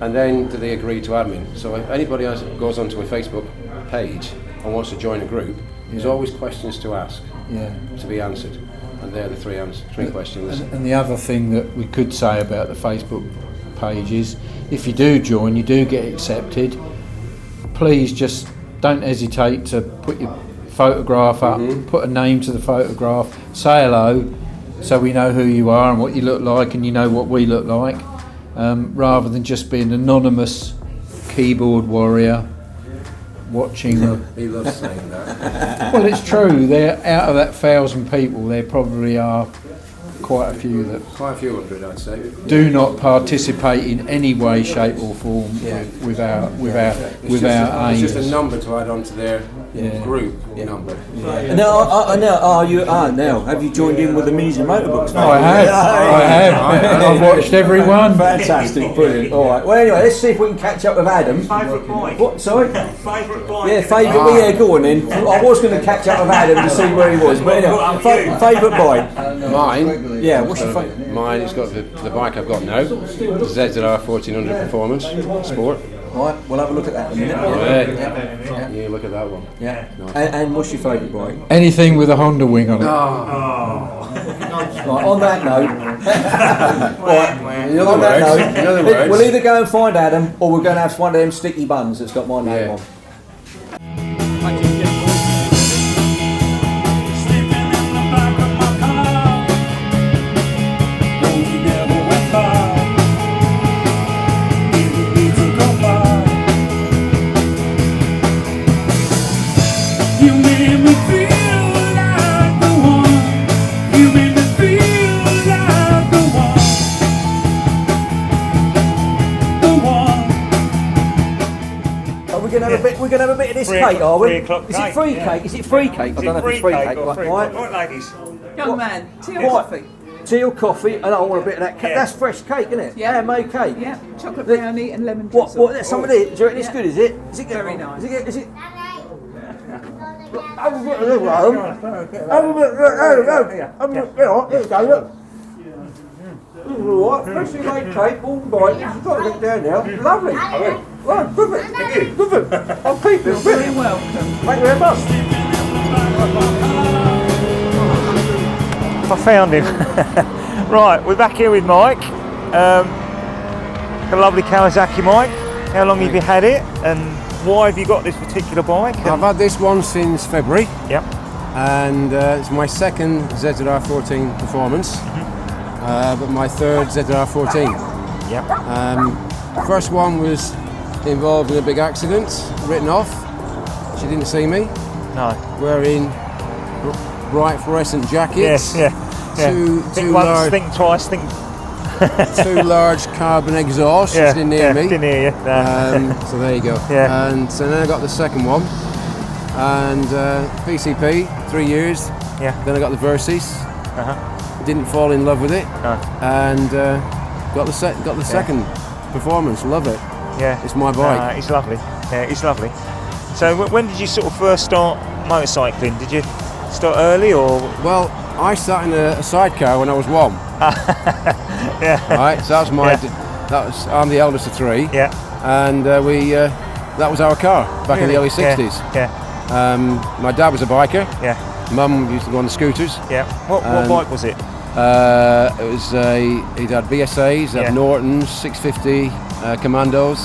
[SPEAKER 7] And then do they agree to admin? So if anybody else goes onto a Facebook page and wants to join a group, there's always questions to ask, to be answered. And they're the 3 questions.
[SPEAKER 8] And the other thing that we could say about the Facebook page is, if you do join, you do get accepted, please just don't hesitate to put your photograph up, put a name to the photograph, say hello, so we know who you are and what you look like, and you know what we look like, rather than just being an anonymous keyboard warrior watching
[SPEAKER 7] He loves saying that.
[SPEAKER 8] Well, it's true. There, out of that 1,000 people, there probably are quite a few that
[SPEAKER 7] Quite a few hundred, I'd say.
[SPEAKER 8] do not participate in any way, shape, or form with our
[SPEAKER 7] It's
[SPEAKER 8] aims.
[SPEAKER 7] just a number to add on to their group number.
[SPEAKER 3] And now, have you joined in with the Minis and Motorbikes?
[SPEAKER 8] I have. I've watched every one.
[SPEAKER 3] Fantastic, brilliant. All right. Well, anyway, let's see if we can catch up with Adam.
[SPEAKER 1] Favourite bike?
[SPEAKER 3] What? Sorry.
[SPEAKER 1] Favourite bike?
[SPEAKER 3] Yeah, favourite. Well, yeah, go on then. I was going to catch up with Adam to see where he was, but anyway, favourite bike.
[SPEAKER 7] Mine?
[SPEAKER 3] Yeah. What's your favourite?
[SPEAKER 7] Mine has got the bike I've got now, the ZZR 1400 Performance Sport.
[SPEAKER 3] Right, we'll have a look at that in a minute.
[SPEAKER 7] Yeah, look at that one.
[SPEAKER 3] Yeah. And what's your favourite bike?
[SPEAKER 8] Anything with a Honda wing on it.
[SPEAKER 3] Right, on that note,
[SPEAKER 7] In other words,
[SPEAKER 3] we'll either go and find Adam, or we're going to have one of them sticky buns that's got my name on. We're going to have a bit of this cake, are we?
[SPEAKER 1] 3 o'clock
[SPEAKER 3] Is it
[SPEAKER 1] cake,
[SPEAKER 3] free
[SPEAKER 1] yeah.
[SPEAKER 3] cake? Is it free cake? I don't know if it's free cake.
[SPEAKER 1] or free
[SPEAKER 3] Right.
[SPEAKER 1] Right, ladies.
[SPEAKER 9] Young man, tea or
[SPEAKER 3] What?
[SPEAKER 9] coffee?
[SPEAKER 3] Tea or coffee? And I want a bit of that cake.
[SPEAKER 1] Yeah.
[SPEAKER 3] That's fresh cake, isn't it?
[SPEAKER 9] Yeah.
[SPEAKER 3] Handmade cake.
[SPEAKER 9] Yeah, chocolate
[SPEAKER 3] The-
[SPEAKER 9] brownie and lemon drizzle.
[SPEAKER 3] What? That's some of it. Do you reckon it's
[SPEAKER 9] Yeah.
[SPEAKER 3] good? Is it? Is it good?
[SPEAKER 9] Very nice.
[SPEAKER 3] Is it? Have a bit of this, Adam. Have a bit. There you go. Look. This is all right. Freshly made cake, all right. You've got to get down now. Lovely. Right, good bit. Thank you. Good bit. I'll keep it.
[SPEAKER 9] You're very welcome.
[SPEAKER 3] Thank you very much.
[SPEAKER 1] I found him. Right, we're back here with Mike. A lovely Kawasaki, Mike. How long have you had it, and why have you got this particular bike?
[SPEAKER 7] I've had this one since February,
[SPEAKER 1] Yep.
[SPEAKER 7] and it's my second ZZR 14 Performance, but my third ZZR 14.
[SPEAKER 1] Yep.
[SPEAKER 7] First one was involved in a big accident, written off. She didn't see me,
[SPEAKER 1] No.
[SPEAKER 7] wearing bright fluorescent jackets.
[SPEAKER 1] Yes. Yeah.
[SPEAKER 7] Two
[SPEAKER 1] Think once,
[SPEAKER 7] large,
[SPEAKER 1] think twice, think.
[SPEAKER 7] 2 large carbon exhausts.
[SPEAKER 1] Yeah.
[SPEAKER 7] Didn't hear me.
[SPEAKER 1] Didn't hear you. No.
[SPEAKER 7] So there you go.
[SPEAKER 1] Yeah.
[SPEAKER 7] And so then I got the second one, and PCP 3 years.
[SPEAKER 1] Yeah.
[SPEAKER 7] Then I got the Versys, didn't fall in love with it,
[SPEAKER 1] No.
[SPEAKER 7] and got the second performance. Love it.
[SPEAKER 1] Yeah.
[SPEAKER 7] It's my bike.
[SPEAKER 1] It's lovely. Yeah, it's lovely. So when did you sort of first start motorcycling? Did you start early or?
[SPEAKER 7] Well, I started in a sidecar when I was 1.
[SPEAKER 1] Yeah.
[SPEAKER 7] Right, so that was my.
[SPEAKER 1] Yeah.
[SPEAKER 7] I'm the eldest of 3.
[SPEAKER 1] Yeah.
[SPEAKER 7] And that was our car back in the early 60s.
[SPEAKER 1] Yeah.
[SPEAKER 7] My dad was a biker.
[SPEAKER 1] Yeah.
[SPEAKER 7] Mum used to go on the scooters.
[SPEAKER 1] Yeah. What bike was it?
[SPEAKER 7] It was he'd had BSAs,
[SPEAKER 1] Yeah.
[SPEAKER 7] had Nortons, 650 Commandos.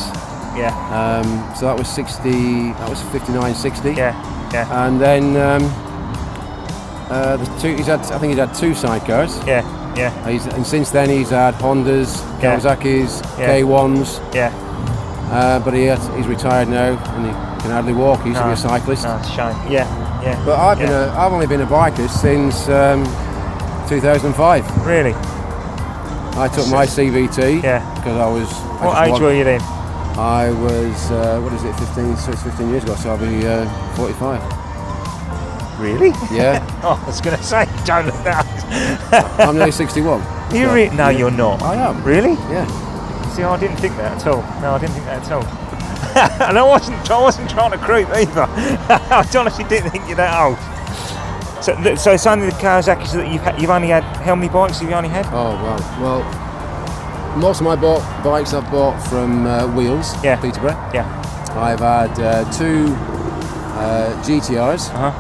[SPEAKER 1] Yeah.
[SPEAKER 7] So that was 60. That was 59, 60.
[SPEAKER 1] Yeah. Yeah.
[SPEAKER 7] And then the two. I think he'd had 2 sidecars.
[SPEAKER 1] Yeah. Yeah.
[SPEAKER 7] And since then he's had Hondas,
[SPEAKER 1] Yeah.
[SPEAKER 7] Kawasaki's,
[SPEAKER 1] Yeah.
[SPEAKER 7] K1s.
[SPEAKER 1] Yeah.
[SPEAKER 7] But he's retired now and he can hardly walk. He used to be a cyclist.
[SPEAKER 1] No, it's a shame. Yeah. Yeah.
[SPEAKER 7] But I've only been a biker since 2005.
[SPEAKER 1] Really?
[SPEAKER 7] I took my CVT.
[SPEAKER 1] Yeah.
[SPEAKER 7] Because I was.
[SPEAKER 1] What age were you then?
[SPEAKER 7] I was 15. So it's 15 years ago. So I'll be 45.
[SPEAKER 1] Really?
[SPEAKER 7] Yeah.
[SPEAKER 1] Oh, I was going to say, don't look that.
[SPEAKER 7] I'm nearly 61.
[SPEAKER 1] No, you're not.
[SPEAKER 7] I am.
[SPEAKER 1] Really?
[SPEAKER 7] Yeah.
[SPEAKER 1] See, I didn't think that at all. No, I didn't think that at all. And I wasn't trying to creep either. I honestly didn't think you're that old. So it's only the Kawasaki's that you've only had. How many bikes have you only had?
[SPEAKER 7] Oh wow. Well, most of my bikes I've bought from Wheels,
[SPEAKER 1] Yeah.
[SPEAKER 7] Peterborough.
[SPEAKER 1] Yeah.
[SPEAKER 7] I've had 2 GTRs.
[SPEAKER 1] Uh-huh.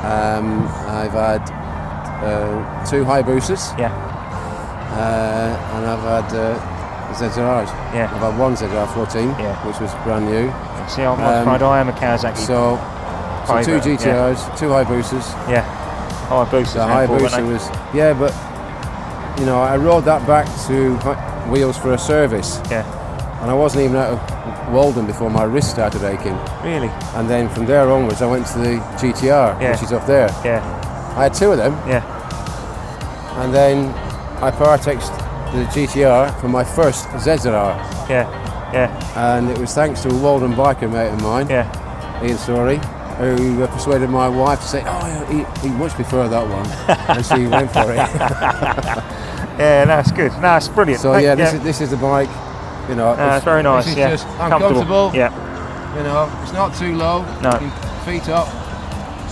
[SPEAKER 7] I've had 2 Hayabusas.
[SPEAKER 1] Yeah.
[SPEAKER 7] And I've had ZZRs.
[SPEAKER 1] Yeah.
[SPEAKER 7] I've had 1 ZZR 14,
[SPEAKER 1] Yeah.
[SPEAKER 7] which was brand new.
[SPEAKER 1] See, I'm afraid I am a Kawasaki.
[SPEAKER 7] So 2
[SPEAKER 1] favourite,
[SPEAKER 7] GTRs, 2 Hayabusas.
[SPEAKER 1] Yeah. Oh, Hayabusa's
[SPEAKER 7] The
[SPEAKER 1] an import,
[SPEAKER 7] Hayabusa
[SPEAKER 1] weren't
[SPEAKER 7] was, yeah, but you know, I rode that back to Wheels for a service.
[SPEAKER 1] Yeah.
[SPEAKER 7] And I wasn't even out of Walden before my wrist started aching.
[SPEAKER 1] Really?
[SPEAKER 7] And then from there onwards, I went to the GTR,
[SPEAKER 1] Yeah.
[SPEAKER 7] which is up there.
[SPEAKER 1] Yeah.
[SPEAKER 7] I had 2 of them,
[SPEAKER 1] Yeah.
[SPEAKER 7] and then I Partexed the GTR for my first ZZR.
[SPEAKER 1] Yeah. Yeah.
[SPEAKER 7] And it was thanks to a Walden biker mate of mine,
[SPEAKER 1] Yeah.
[SPEAKER 7] Ian Story, who persuaded my wife to say, oh, he much prefer that one. And she went for it.
[SPEAKER 1] Yeah, no, it's good. No, it's brilliant.
[SPEAKER 7] So yeah, this is the bike. You know,
[SPEAKER 1] it's very nice.
[SPEAKER 7] This is
[SPEAKER 1] Yeah.
[SPEAKER 7] just, I'm comfortable.
[SPEAKER 1] Yeah.
[SPEAKER 7] You know, it's not too low.
[SPEAKER 1] No.
[SPEAKER 7] Feet up,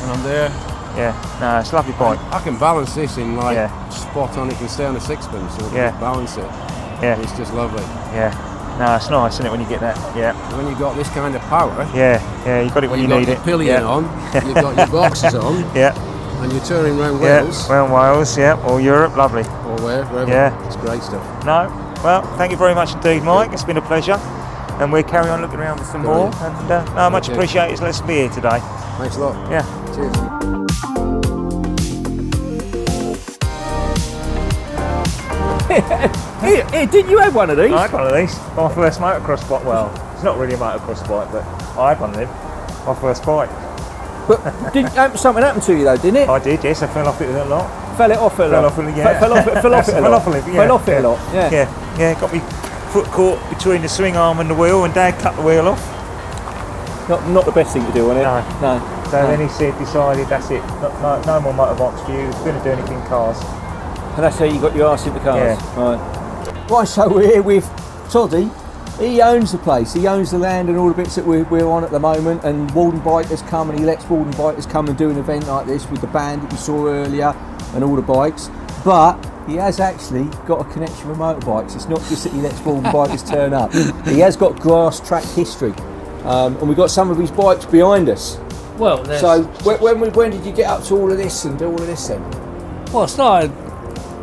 [SPEAKER 7] and I'm there.
[SPEAKER 1] Yeah. No, it's a lovely bike.
[SPEAKER 7] I can balance this in like
[SPEAKER 1] Yeah.
[SPEAKER 7] spot on. It can stay on a 6-pence, so I can
[SPEAKER 1] Yeah.
[SPEAKER 7] just balance it.
[SPEAKER 1] Yeah.
[SPEAKER 7] It's just lovely.
[SPEAKER 1] Yeah. No, it's nice, isn't it, when you get that? Yeah.
[SPEAKER 7] When you've got this kind of power,
[SPEAKER 1] Yeah. Yeah. You got it when you
[SPEAKER 7] you've got
[SPEAKER 1] need
[SPEAKER 7] your
[SPEAKER 1] it.
[SPEAKER 7] pillion
[SPEAKER 1] Yeah.
[SPEAKER 7] on, you've got your boxes on,
[SPEAKER 1] Yeah.
[SPEAKER 7] and you're touring around
[SPEAKER 1] Yeah.
[SPEAKER 7] Wales
[SPEAKER 1] Well, Wales. Yeah. Or Europe. Lovely.
[SPEAKER 7] or wherever.
[SPEAKER 1] Yeah.
[SPEAKER 7] It's great stuff.
[SPEAKER 1] No. Well, thank you very much indeed, Mike. It's been a pleasure. And we'll carry on looking around for some more.
[SPEAKER 7] Brilliant.
[SPEAKER 1] And no, much
[SPEAKER 7] you.
[SPEAKER 1] appreciated. Let's be here today.
[SPEAKER 7] Thanks a lot.
[SPEAKER 1] Yeah.
[SPEAKER 7] Cheers.
[SPEAKER 3] Here, didn't you have one of these?
[SPEAKER 1] I had one of these. My first motocross bike. Well, it's not really a motocross bike, but I had one of them. My first bike.
[SPEAKER 3] But something happened to you though, didn't it?
[SPEAKER 1] I did, yes. I fell off it a lot.
[SPEAKER 3] Fell it off a lot.
[SPEAKER 1] Fell off it, yeah.
[SPEAKER 3] Fell off it a lot.
[SPEAKER 1] Fell off it, yeah.
[SPEAKER 3] Fell off it a lot. Yeah.
[SPEAKER 1] Yeah, yeah. Got me foot caught between the swing arm and the wheel, and Dad cut the wheel off.
[SPEAKER 3] Not the best thing to do on it. No.
[SPEAKER 1] So then he decided that's it. No more motorbikes for you. He's going to do anything cars.
[SPEAKER 3] And that's how you got your arse into cars.
[SPEAKER 1] Yeah.
[SPEAKER 3] Right, so we're here with Toddy. He owns the place. He owns the land and all the bits that we're on at the moment. And Walden Bikers come, and he lets Walden Bikers come and do an event like this with the band that you saw earlier and all the bikes. But he has actually got a connection with motorbikes. It's not just that he lets Walden Bikers turn up. He has got grass track history. And we've got some of his bikes behind us.
[SPEAKER 10] Well,
[SPEAKER 3] So when did you get up to all of this and do all of this then?
[SPEAKER 10] I started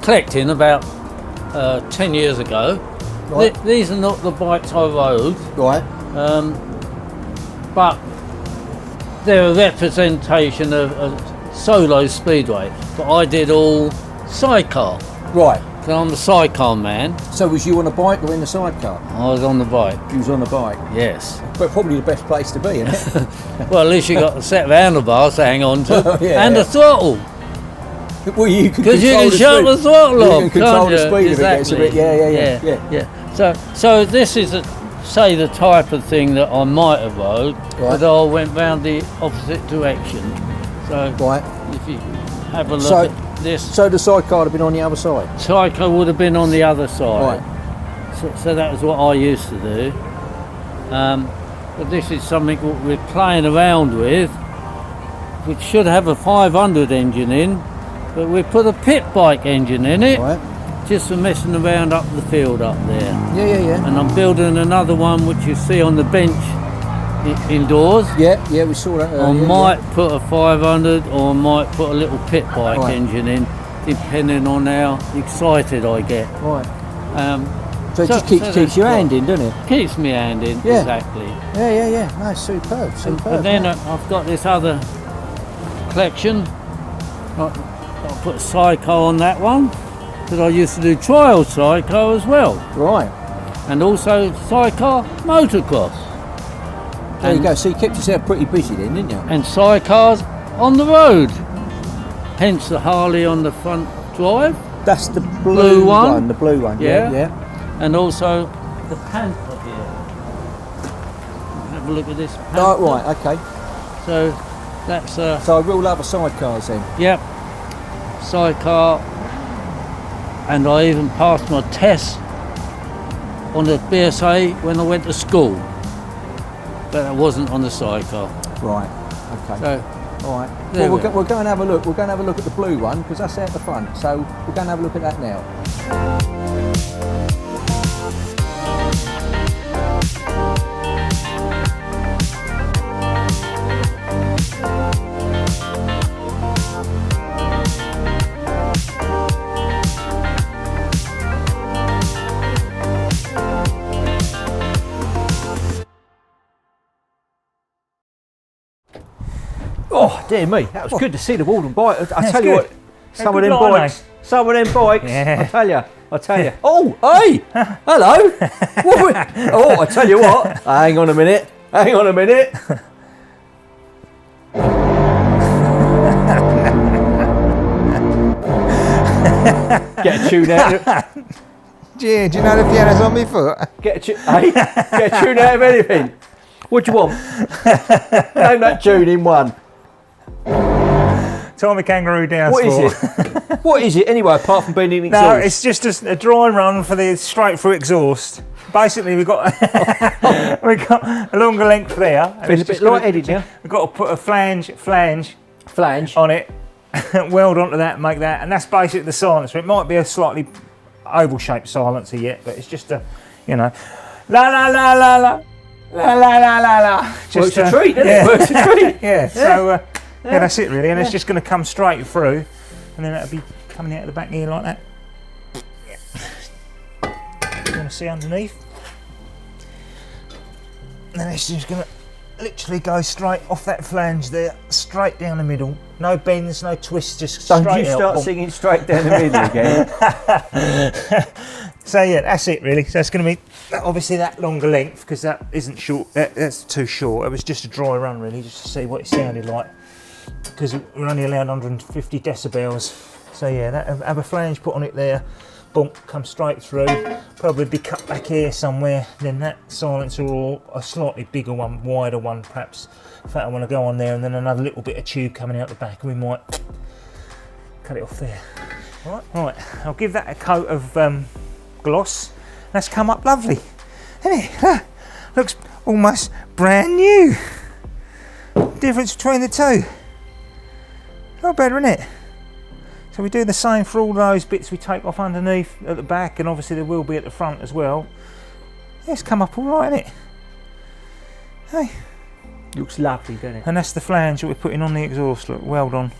[SPEAKER 10] collecting about 10 years ago.
[SPEAKER 3] Right.
[SPEAKER 10] These are not the bikes I rode,
[SPEAKER 3] Right.
[SPEAKER 10] but they're a representation of a solo speedway. But I did all sidecar.
[SPEAKER 3] Right.
[SPEAKER 10] So I'm a sidecar man.
[SPEAKER 3] So was you on a bike or in the sidecar?
[SPEAKER 10] I was on the bike.
[SPEAKER 3] You was on a bike.
[SPEAKER 10] Yes.
[SPEAKER 3] But probably the best place to be, isn't it?
[SPEAKER 10] Well, at least you got a set of handlebars to hang on to,
[SPEAKER 3] Yeah,
[SPEAKER 10] and
[SPEAKER 3] yeah.
[SPEAKER 10] a throttle.
[SPEAKER 3] Well, you can
[SPEAKER 10] Because you
[SPEAKER 3] control
[SPEAKER 10] can
[SPEAKER 3] the
[SPEAKER 10] shut
[SPEAKER 3] speed.
[SPEAKER 10] the throttle
[SPEAKER 3] You
[SPEAKER 10] off,
[SPEAKER 3] can control
[SPEAKER 10] can't
[SPEAKER 3] the
[SPEAKER 10] you?
[SPEAKER 3] speed if it gets a bit. Yeah.
[SPEAKER 10] So this is, say, the type of thing that I might have rode,
[SPEAKER 3] Right.
[SPEAKER 10] but I went round the opposite direction. So
[SPEAKER 3] Right.
[SPEAKER 10] if you have a look
[SPEAKER 3] So
[SPEAKER 10] at this.
[SPEAKER 3] So the sidecar would have been on the other side?
[SPEAKER 10] Sidecar would have been on the other side.
[SPEAKER 3] Right.
[SPEAKER 10] So that was what I used to do. But this is something what we're playing around with, which should have a 500 engine in, but we put a pit bike engine in it,
[SPEAKER 3] Right.
[SPEAKER 10] just for messing around up the field up there.
[SPEAKER 3] Yeah.
[SPEAKER 10] And I'm building another one which you see on the bench indoors.
[SPEAKER 3] Yeah, we saw that
[SPEAKER 10] I
[SPEAKER 3] earlier.
[SPEAKER 10] might put a 500 or I might put a little pit bike
[SPEAKER 3] Right.
[SPEAKER 10] engine in, depending on how excited I get.
[SPEAKER 3] Right.
[SPEAKER 10] Um,
[SPEAKER 3] So it just keeps
[SPEAKER 10] that's
[SPEAKER 3] your
[SPEAKER 10] what-
[SPEAKER 3] hand in, doesn't it?
[SPEAKER 10] Keeps me hand in,
[SPEAKER 3] Yeah.
[SPEAKER 10] exactly.
[SPEAKER 3] Yeah. No, superb.
[SPEAKER 10] And then I've got this other collection. I'll put a sidecar on that one, because I used to do trial sidecar as well.
[SPEAKER 3] Right.
[SPEAKER 10] And also sidecar motocross.
[SPEAKER 3] There you go. So you kept yourself pretty busy then, didn't you?
[SPEAKER 10] And sidecars on the road. Hence the Harley on the front drive.
[SPEAKER 3] That's the
[SPEAKER 10] Blue one.
[SPEAKER 3] The blue one. Yeah.
[SPEAKER 10] And also the Panther here. Have a look at this Panther.
[SPEAKER 3] Oh, right. Okay.
[SPEAKER 10] So that's
[SPEAKER 3] So a real love of sidecars then.
[SPEAKER 10] yep, sidecar. And I even passed my test on the BSA when I went to school. But it wasn't on the sidecar.
[SPEAKER 3] Right. Okay.
[SPEAKER 10] So
[SPEAKER 3] All right.
[SPEAKER 10] There
[SPEAKER 3] Well,
[SPEAKER 10] we
[SPEAKER 3] we'll go and have a look. We'll go and have a look at the blue one because that's out the front. So we'll go and have a look at that now. Oh dear me, that was good to see the Walden bike. I tell you what, some of them bikes.
[SPEAKER 1] Yeah.
[SPEAKER 3] I tell you. Oh, hey, hello. Oh, I tell you what. Hang on a minute. Get a tune out.
[SPEAKER 1] Gee, do you know the piano's on my foot?
[SPEAKER 3] Get a tune out of anything. What do you want? Name that tune in one.
[SPEAKER 1] Tommy Kangaroo down.
[SPEAKER 3] What is it? What is it anyway, apart from being an exhaust?
[SPEAKER 1] No, it's just a dry run for the straight through exhaust. Basically, we've got a longer length there. And
[SPEAKER 3] It's a bit light-headed now.
[SPEAKER 1] We've got to put a flange
[SPEAKER 3] Flange.
[SPEAKER 1] on it, weld onto that, make that, and that's basically the silencer. It might be a slightly oval-shaped silencer yet, but it's just a, la la la la la. La la la la la.
[SPEAKER 3] Works a treat, doesn't it? Works a treat.
[SPEAKER 1] Yeah. So that's it really, and it's just going to come straight through, and then it'll be coming out of the back here like that. You want to see underneath? And then it's just going to literally go straight off that flange there, straight down the middle. No bends, no twists, just straight out.
[SPEAKER 3] Don't you start singing straight down the middle again.
[SPEAKER 1] So yeah, that's it really. So it's going to be obviously that longer length because that isn't short. That's too short. It was just a dry run really, just to see what it sounded like. Because we're only allowed 150 decibels. So yeah, have a flange put on it there. Bump, come straight through. Probably be cut back here somewhere. Then that silencer or a slightly bigger one, wider one perhaps. In fact, I want to go on there, and then another little bit of tube coming out the back, and we might cut it off there. Right. I'll give that a coat of gloss. That's come up lovely, isn't it? Looks almost brand new. Difference between the two. Not bad, isn't it? So we do the same for all those bits we take off underneath at the back, and obviously there will be at the front as well. Yeah, it's come up all right, isn't it? Hey.
[SPEAKER 3] Looks lovely, doesn't it?
[SPEAKER 1] And that's the flange that we're putting on the exhaust. Look, well done.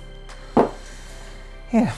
[SPEAKER 1] Yeah.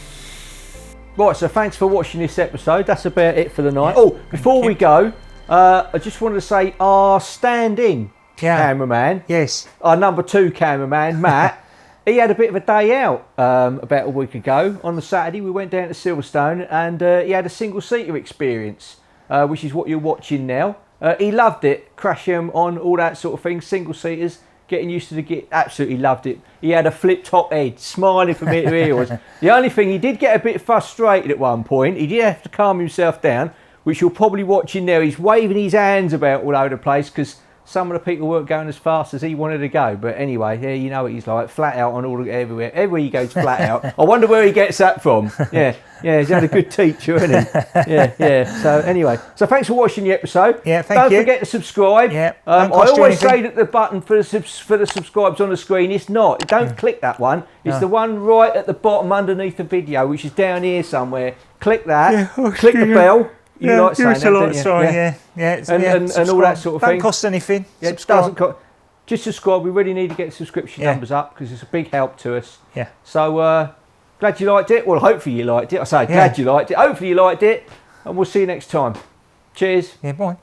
[SPEAKER 3] Right, so thanks for watching this episode. That's about it for the night. Oh, before we go, I just wanted to say our stand-in cameraman,
[SPEAKER 1] yes,
[SPEAKER 3] our number 2 cameraman, Matt, he had a bit of a day out about a week ago. On the Saturday, we went down to Silverstone and he had a single-seater experience, which is what you're watching now. He loved it, crashing on, all that sort of thing, single-seaters, getting used to the gear, absolutely loved it. He had a flip-top head, smiling from ear to ear. The only thing, he did get a bit frustrated at one point. He did have to calm himself down, which you're probably watching now. He's waving his hands about all over the place because some of the people weren't going as fast as he wanted to go. But anyway, yeah, you know what he's like, flat out on all everywhere. Everywhere he goes, flat out. I wonder where he gets that from. Yeah, he's had a good teacher, isn't he? Yeah. So anyway, so thanks for watching the episode.
[SPEAKER 1] Yeah, thank you.
[SPEAKER 3] Don't forget to subscribe.
[SPEAKER 1] Yeah.
[SPEAKER 3] I always say that the button for the subscribes on the screen. It's not. Don't click that one. It's the one right at the bottom underneath the video, which is down here somewhere. Click that. Click the bell. You like saying that, don't you?
[SPEAKER 1] Sorry,
[SPEAKER 3] and all that sort of thing.
[SPEAKER 1] Don't cost anything.
[SPEAKER 3] Yeah, it doesn't cost. Just subscribe. We really need to get subscription numbers up because it's a big help to us.
[SPEAKER 1] Yeah.
[SPEAKER 3] So glad you liked it. Well, hopefully you liked it. I say glad you liked it. Hopefully you liked it, and we'll see you next time. Cheers.
[SPEAKER 1] Yeah, bye.